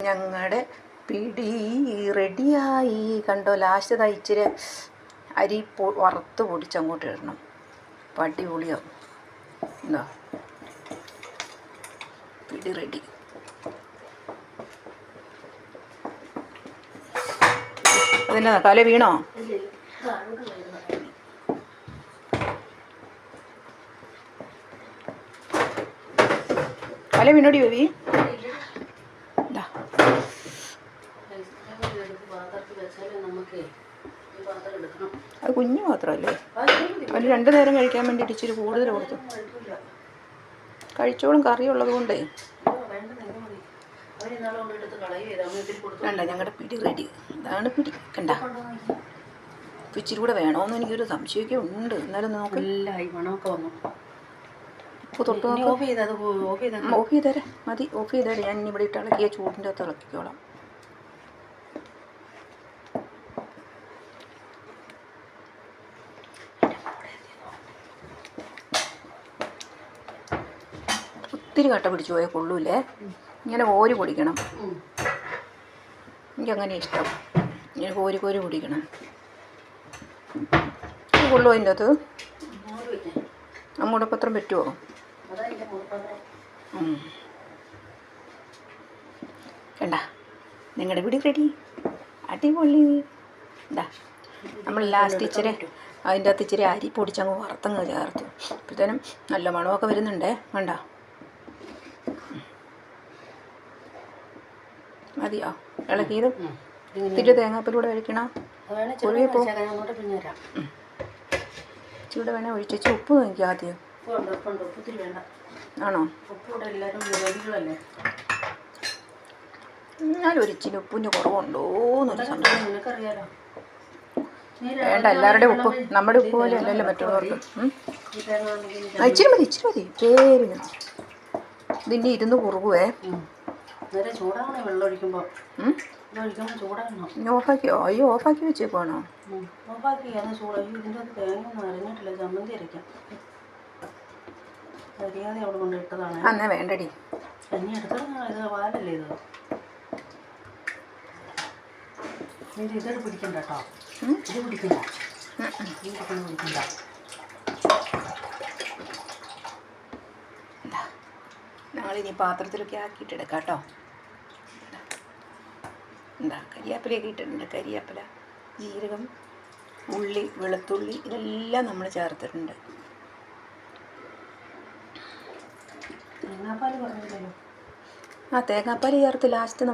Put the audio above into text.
ഞങ്ങളുടെ പിടി റെഡിയായി കണ്ടോ. ലാസ്റ്റ് ഇച്ചിരി അരി വറുത്ത് പൊടിച്ച് അങ്ങോട്ട് ഇടണം. അപ്പം അടിപൊളിയാവും. എന്താ പിടി റെഡി. അതെന്നാ തല വീണോ? തല വീണോടി ബേബി. അത് കുഞ്ഞു മാത്രമല്ലേ, അതിന് 2 നേരം കഴിക്കാൻ വേണ്ടിയിട്ട് ഇച്ചിരി കൂടുതൽ കൊടുത്തു. കഴിച്ചോളും, കറിയുള്ളത് കൊണ്ടേ. വേണ്ട, ഞങ്ങളുടെ പിടി റെഡി. ഇതാണ് പിടി. കണ്ട, ഇപ്പം ഇച്ചിരി കൂടെ വേണമെന്ന് എനിക്കൊരു സംശയമൊക്കെ ഉണ്ട്. എന്നാലും നോക്കാം. ഉപ്പ് തൊട്ട് ഓഫ് ചെയ്തേരെ മതി. ഓഫ് ചെയ്തേരെ. ഞാൻ ഇനി ഇവിടെ ഇട്ട് ഇളക്കിയ ചൂടിൻ്റെ അകത്ത് ഇളക്കിക്കോളാം. ഒത്തിരി കട്ട പിടിച്ചു പോയാൽ കൊള്ളൂല്ലേ. ഇങ്ങനെ കോരി പൊടിക്കണം. എനിക്കങ്ങനെ ഇഷ്ടം. ഇങ്ങനെ കോരി കോരി പൊടിക്കണം. കൊള്ളു അതിൻ്റെ അകത്ത് മൂടപ്പത്രം പറ്റുമോ? കണ്ട, നിങ്ങളുടെ പിടി റെഡി. അടിപൊളി. എന്താ നമ്മൾ ലാസ്റ്റ് ഇച്ചിരി അതിൻ്റെ അകത്ത് ഇച്ചിരി അരി പൊടിച്ചങ്ങ് വറുത്തങ്ങ് ചേർത്തു. അപ്പോഴത്തേനും നല്ല മണമൊക്കെ വരുന്നുണ്ടേ. വേണ്ട, മതിയോ ഇളക്കിയത്? ഇത്തിരി തേങ്ങാപ്പാലൂടെ കഴിക്കണം. ഇച്ചിരി വേണേൽ ഒഴിച്ചു. ഉപ്പ് നോക്കി ആദ്യം. ആണോ? എന്നാലും ഒരു ഇച്ചിരി ഉപ്പിൻ്റെ കുറവുണ്ടോ എന്നൊരു സംശയം. വേണ്ട, എല്ലാവരുടെയും ഉപ്പ് നമ്മുടെ ഉപ്പ് പോലെ അല്ലല്ലോ മറ്റുള്ളവർക്ക്. ഇച്ചിരി മതി, ഇച്ചിരി മതി. പേരിന് ഇതിൻ്റെ ഇരുന്ന് കുറുകുവേ. ഓഫാക്കിയോ? അയ്യോ, ഓഫാക്കി വെച്ചേക്കുവാണോ? എന്നാ വേണ്ടടി. ഞങ്ങളിനി പാത്രത്തിലൊക്കെ ആക്കിയിട്ടെടുക്കാം കേട്ടോ. എന്താ കരിയാപ്പിലയൊക്കെ ഇട്ടിട്ടുണ്ട്. കരിയാപ്പില, ജീരകം, ഉള്ളി, വെളുത്തുള്ളി ഇതെല്ലാം നമ്മൾ ചേർത്തിട്ടുണ്ട്. തേങ്ങാപ്പാൽ ചേർത്ത് ലാസ്റ്റ് നമ്മൾ